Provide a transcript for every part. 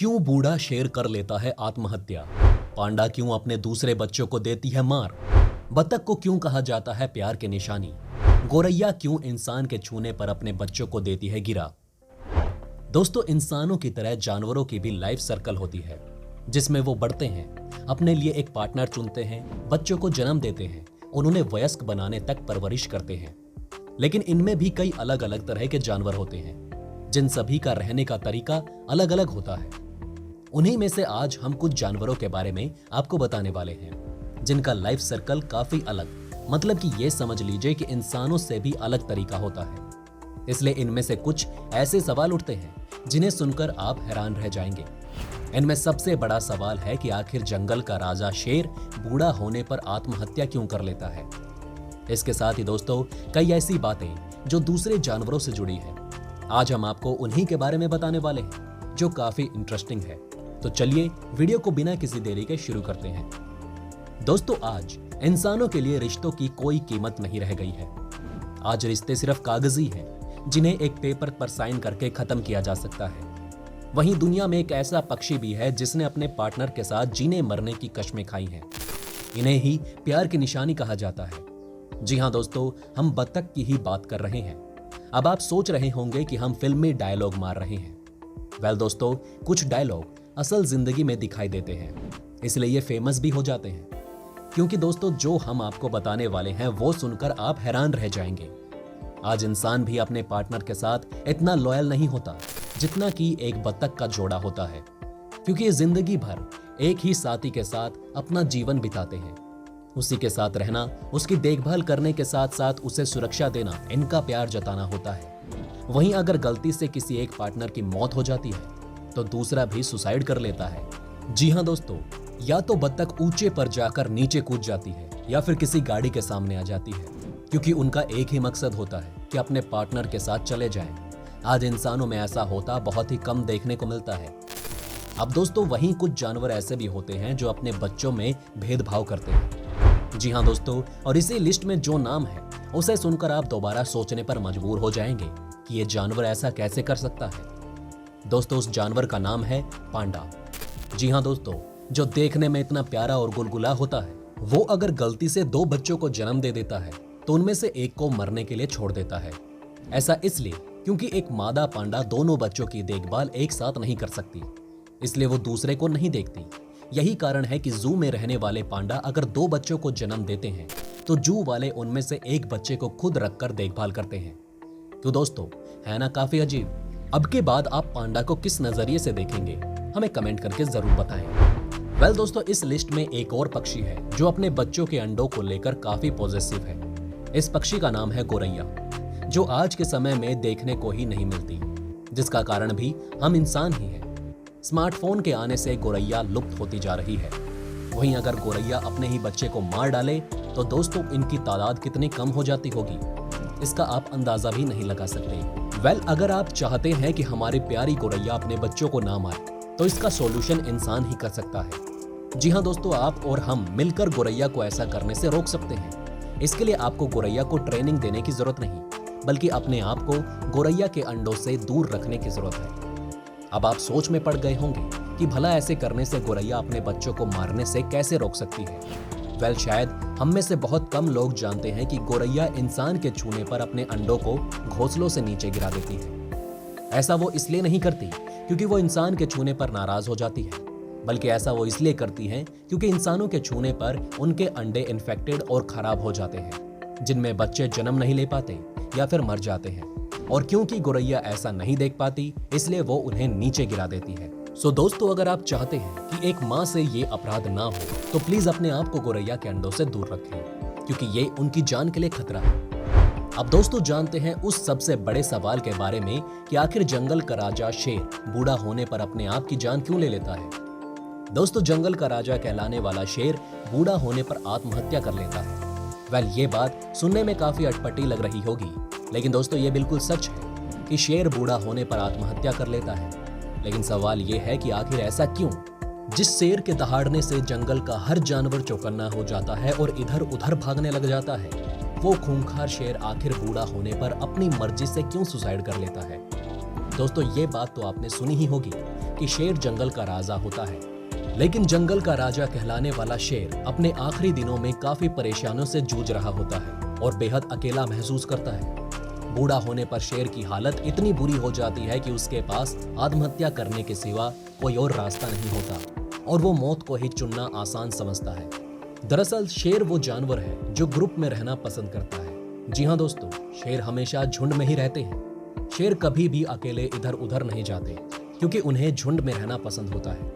क्यों बूढ़ा शेर कर लेता है आत्महत्या? पांडा क्यों अपने दूसरे बच्चों को देती है मार? बतख को क्यों कहा जाता है प्यार की निशानी? गोरैया क्यों इंसान के छूने पर अपने बच्चों को देती है गिरा? दोस्तों, इंसानों की तरह जानवरों की भी लाइफ सर्कल होती है, जिसमें वो बढ़ते हैं, अपने लिए एक पार्टनर चुनते हैं, बच्चों को जन्म देते हैं, उन्हें वयस्क बनाने तक परवरिश करते हैं। लेकिन इनमें भी कई अलग अलग तरह के जानवर होते हैं, जिन सभी का रहने का तरीका अलग अलग होता है। उन्हीं में से आज हम कुछ जानवरों के बारे में आपको बताने वाले हैं, जिनका लाइफ सर्कल काफी अलग, मतलब कि ये समझ लीजिए कि इंसानों से भी अलग तरीका होता है। इसलिए इनमें से कुछ ऐसे सवाल उठते हैं जिन्हें सुनकर आप हैरान रह जाएंगे। इनमें सबसे बड़ा सवाल है कि आखिर जंगल का राजा शेर बूढ़ा होने पर आत्महत्या क्यों कर लेता है। इसके साथ ही दोस्तों, कई ऐसी बातें जो दूसरे जानवरों से जुड़ी है, आज हम आपको उन्हीं के बारे में बताने वाले हैं, जो काफी इंटरेस्टिंग है। तो चलिए वीडियो को बिना किसी देरी के शुरू करते हैं। दोस्तों, आज इंसानों के लिए रिश्तों की कोई कीमत नहीं रह गई है। आज रिश्ते सिर्फ कागजी हैं, जिन्हें एक पेपर पर साइन करके खत्म किया जा सकता है। वहीं दुनिया में एक ऐसा पक्षी भी है जिसने अपने पार्टनर के साथ जीने मरने की कश्में खाई हैं। इन्हें ही प्यार की निशानी कहा जाता है। जी हाँ दोस्तों, हम बतख की ही बात कर रहे हैं। अब आप सोच रहे होंगे कि हम फिल्मी डायलॉग मार रहे हैं। वेल दोस्तों, कुछ डायलॉग असल जिंदगी में दिखाई देते हैं, इसलिए ये फेमस भी हो जाते हैं। क्योंकि दोस्तों, जो हम आपको बताने वाले हैं वो सुनकर आप हैरान रह जाएंगे। आज इंसान भी अपने पार्टनर के साथ इतना लॉयल नहीं होता जितना कि एक बतख का जोड़ा होता है, क्योंकि ये जिंदगी भर एक ही साथी के साथ अपना जीवन बिताते हैं। उसी के साथ रहना, उसकी देखभाल करने के साथ साथ उसे सुरक्षा देना, इनका प्यार जताना होता है। वहीं अगर गलती से किसी एक पार्टनर की मौत हो जाती है तो दूसरा भी सुसाइड कर लेता है। जी हाँ दोस्तों, या तो बतख ऊंचे पर जाकर नीचे कूद जाती है या फिर किसी गाड़ी के सामने आ जाती है, क्योंकि उनका एक ही मकसद होता है कि अपने पार्टनर के साथ चले जाएं। आज इंसानों में ऐसा होता बहुत ही कम देखने को मिलता है। अब दोस्तों, वहीं कुछ जानवर ऐसे भी होते हैं जो अपने बच्चों में भेदभाव करते हैं। जी हाँ दोस्तों, और इसी लिस्ट में जो नाम है उसे सुनकर आप दोबारा सोचने पर मजबूर हो जाएंगे कि ये जानवर ऐसा कैसे कर सकता है। दोस्तों, उस जानवर का नाम है पांडा। जी हाँ दोस्तों, जो देखने में इतना प्यारा और गुलगुला होता है, वो अगर गलती से 2 बच्चों को जन्म दे देता है तो उनमें से एक को मरने के लिए छोड़ देता है। ऐसा इसलिए क्योंकि एक मादा पांडा दोनों बच्चों की देखभाल एक साथ नहीं कर सकती, इसलिए वो दूसरे को नहीं देखती। यही कारण है कि जू में रहने वाले पांडा अगर 2 बच्चों को जन्म देते हैं तो जू वाले उनमें से एक बच्चे को खुद रखकर देखभाल करते हैं। तो दोस्तों, है ना काफी अजीब। अब के बाद आप पांडा को किस नजरिए से देखेंगे, हमें कमेंट करके जरूर बताएं। वेल दोस्तों, इस लिस्ट में एक और पक्षी है जो अपने बच्चों के अंडों को लेकर काफी पॉजिटिव है। इस पक्षी का नाम है गोरैया, जो आज के समय में देखने को ही नहीं मिलती, जिसका कारण भी हम इंसान ही हैं। स्मार्टफोन के आने से गोरैया लुप्त होती जा रही है। वहीं अगर गोरैया अपने ही बच्चे को मार डाले तो दोस्तों, इनकी तादाद कितनी कम हो जाती होगी, इसका आप अंदाजा भी नहीं लगा सकते। वेल, अगर आप चाहते हैं कि हमारी प्यारी गोरैया अपने बच्चों को ना मारे तो इसका सॉल्यूशन इंसान ही कर सकता है। जी हाँ दोस्तों, आप और हम मिलकर गोरैया को ऐसा करने से रोक सकते हैं। इसके लिए आपको गोरैया को ट्रेनिंग देने की जरूरत नहीं, बल्कि अपने आप को गोरैया के अंडों से दूर रखने की जरूरत है। अब आप सोच में पड़ गए होंगे कि भला ऐसे करने से गोरैया अपने बच्चों को मारने से कैसे रोक सकती है। वेल, शायद हम में से बहुत कम लोग जानते हैं कि गोरैया इंसान के छूने पर अपने अंडों को घोंसलों से नीचे गिरा देती है। ऐसा वो इसलिए नहीं करती क्योंकि वो इंसान के छूने पर नाराज हो जाती है, बल्कि ऐसा वो इसलिए करती हैं क्योंकि इंसानों के छूने पर उनके अंडे इन्फेक्टेड और खराब हो जाते हैं, जिनमें बच्चे जन्म नहीं ले पाते या फिर मर जाते हैं। और क्योंकि गोरैया ऐसा नहीं देख पाती, इसलिए वो उन्हें नीचे गिरा देती है। सो दोस्तों, अगर आप चाहते हैं कि एक माँ से ये अपराध ना हो तो प्लीज अपने आप को गोरैया के अंडों से दूर रखें, क्योंकि ये उनकी जान के लिए खतरा है। अब दोस्तों, जानते हैं उस सबसे बड़े सवाल के बारे में कि आखिर जंगल का राजा शेर बूढ़ा होने पर अपने आप की जान क्यों ले लेता है। दोस्तों, जंगल का राजा कहलाने वाला शेर बूढ़ा होने पर आत्महत्या कर लेता है। वेल, ये बात सुनने में काफी अटपटी लग रही होगी, लेकिन दोस्तों, ये बिल्कुल सच है कि शेर बूढ़ा होने पर आत्महत्या कर लेता है। लेकिन सवाल ये है कि आखिर ऐसा क्यों? जिस शेर के दहाड़ने से जंगल का हर जानवर चौकन्ना हो जाता है और इधर उधर भागने लग जाता है, वो खूंखार शेर आखिर बूढ़ा होने पर अपनी मर्जी से क्यों सुसाइड कर लेता है। दोस्तों, ये बात तो आपने सुनी ही होगी कि शेर जंगल का राजा होता है, लेकिन जंगल का राजा कहलाने वाला शेर अपने आखिरी दिनों में काफी परेशानियों से जूझ रहा होता है और बेहद अकेला महसूस करता है। बूढ़ा होने पर शेर की हालत इतनी बुरी हो जाती है कि उसके पास आत्महत्या करने के सिवा कोई और रास्ता नहीं होता और वो मौत को ही चुनना आसान समझता है। दरअसल शेर वो जानवर है जो ग्रुप में रहना पसंद करता है। जी हाँ दोस्तों, शेर हमेशा झुंड में ही रहते हैं। शेर कभी भी अकेले इधर उधर नहीं जाते क्योंकि उन्हें झुंड में रहना पसंद होता है।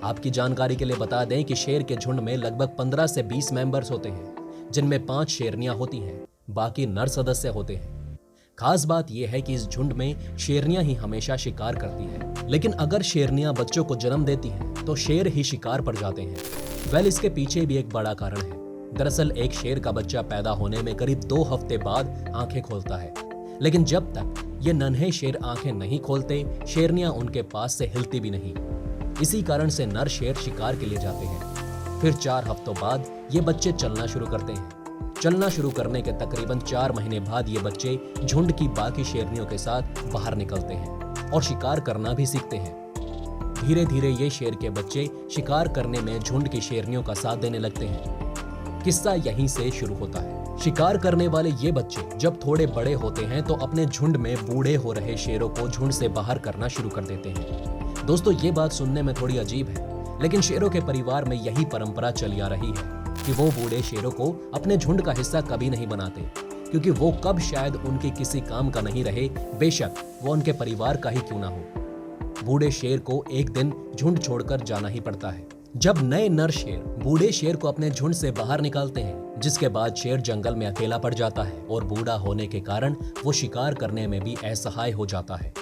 आपकी जानकारी के लिए बता दें कि शेर के झुंड में लगभग 15 से 20 मेंबर्स होते हैं, जिनमें 5 शेरनियां होती हैं, बाकी नर सदस्य होते हैं। खास बात यह है कि इस झुंड में शेरनियां ही हमेशा शिकार करती हैं, लेकिन अगर शेरनियां बच्चों को जन्म देती हैं तो शेर ही शिकार पर जाते हैं। इसके पीछे भी एक बड़ा कारण है। दरअसल एक शेर का बच्चा पैदा होने में करीब 2 हफ्ते बाद आंखें खोलता है, लेकिन जब तक ये नन्हे शेर आंखें नहीं खोलते, शेरनियां उनके पास से हिलती भी नहीं। इसी कारण से नर शेर शिकार के लिए जाते हैं। फिर 4 हफ्तों बाद ये बच्चे चलना शुरू करते हैं। चलना शुरू करने के तकरीबन 4 महीने बाद ये बच्चे झुंड की बाकी शेरनियों के साथ बाहर निकलते हैं और शिकार करना भी सीखते हैं। धीरे धीरे ये शेर के बच्चे शिकार करने में झुंड की शेरनियों का साथ देने लगते हैं। किस्सा यहीं से शुरू होता है। शिकार करने वाले ये बच्चे जब थोड़े बड़े होते हैं तो अपने झुंड में बूढ़े हो रहे शेरों को झुंड से बाहर करना शुरू कर देते हैं। दोस्तों, ये बात सुनने में थोड़ी अजीब है, लेकिन शेरों के परिवार में यही परंपरा चली आ रही है कि वो बूढ़े शेरों को अपने झुंड का हिस्सा कभी नहीं बनाते, क्योंकि वो कब शायद उनके किसी काम का नहीं रहे, बेशक वो उनके परिवार का ही क्यों ना हो। बूढ़े शेर को एक दिन झुंड छोड़कर जाना ही पड़ता है। जब नए नर शेर बूढ़े शेर को अपने झुंड से बाहर निकालते हैं, जिसके बाद शेर जंगल में अकेला पड़ जाता है और बूढ़ा होने के कारण वो शिकार करने में भी असहाय हो जाता है।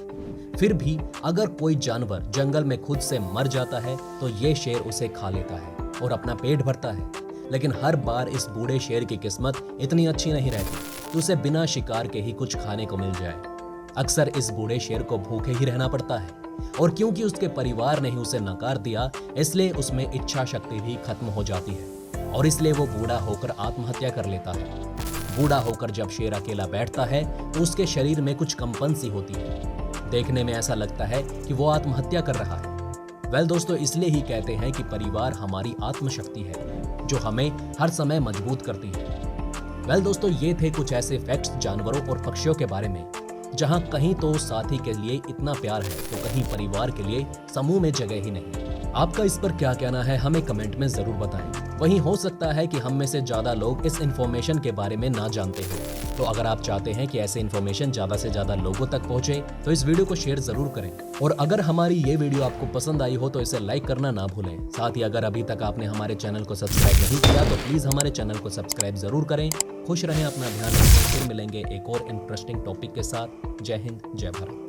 फिर भी अगर कोई जानवर जंगल में खुद से मर जाता है तो ये शेर उसे खा लेता है और अपना पेट भरता है। लेकिन हर बार इस बूढ़े शेर की किस्मत इतनी अच्छी नहीं रहती कि उसे बिना शिकार के ही कुछ खाने को मिल जाए। अक्सर इस बूढ़े शेर को भूखे ही रहना पड़ता है, और क्योंकि उसके परिवार ने ही उसे नकार दिया, इसलिए उसमें इच्छा शक्ति भी खत्म हो जाती है और इसलिए वो बूढ़ा होकर आत्महत्या कर लेता है। बूढ़ा होकर जब शेर अकेला बैठता है तो उसके शरीर में कुछ कंपन सी होती है। देखने में ऐसा लगता है कि वो आत्महत्या कर रहा है। दोस्तों, इसलिए ही कहते हैं कि परिवार हमारी आत्मशक्ति है जो हमें हर समय मजबूत करती है। दोस्तों, ये थे कुछ ऐसे फैक्ट्स जानवरों और पक्षियों के बारे में, जहां कहीं तो साथी के लिए इतना प्यार है तो कहीं परिवार के लिए समूह में जगह ही नहीं। आपका इस पर क्या कहना है, हमें कमेंट में जरूर बताएं। वहीं हो सकता है कि हम में से ज्यादा लोग इस इन्फॉर्मेशन के बारे में ना जानते हो, तो अगर आप चाहते हैं कि ऐसे इन्फॉर्मेशन ज्यादा से ज्यादा लोगों तक पहुंचे तो इस वीडियो को शेयर जरूर करें। और अगर हमारी ये वीडियो आपको पसंद आई हो तो इसे लाइक करना ना भूलें। साथ ही अगर अभी तक आपने हमारे चैनल को सब्सक्राइब नहीं किया तो प्लीज हमारे चैनल को सब्सक्राइब जरूर करें। खुश रहें, अपना ध्यान रखें। फिर मिलेंगे एक और इंटरेस्टिंग टॉपिक के साथ। जय हिंद, जय भारत।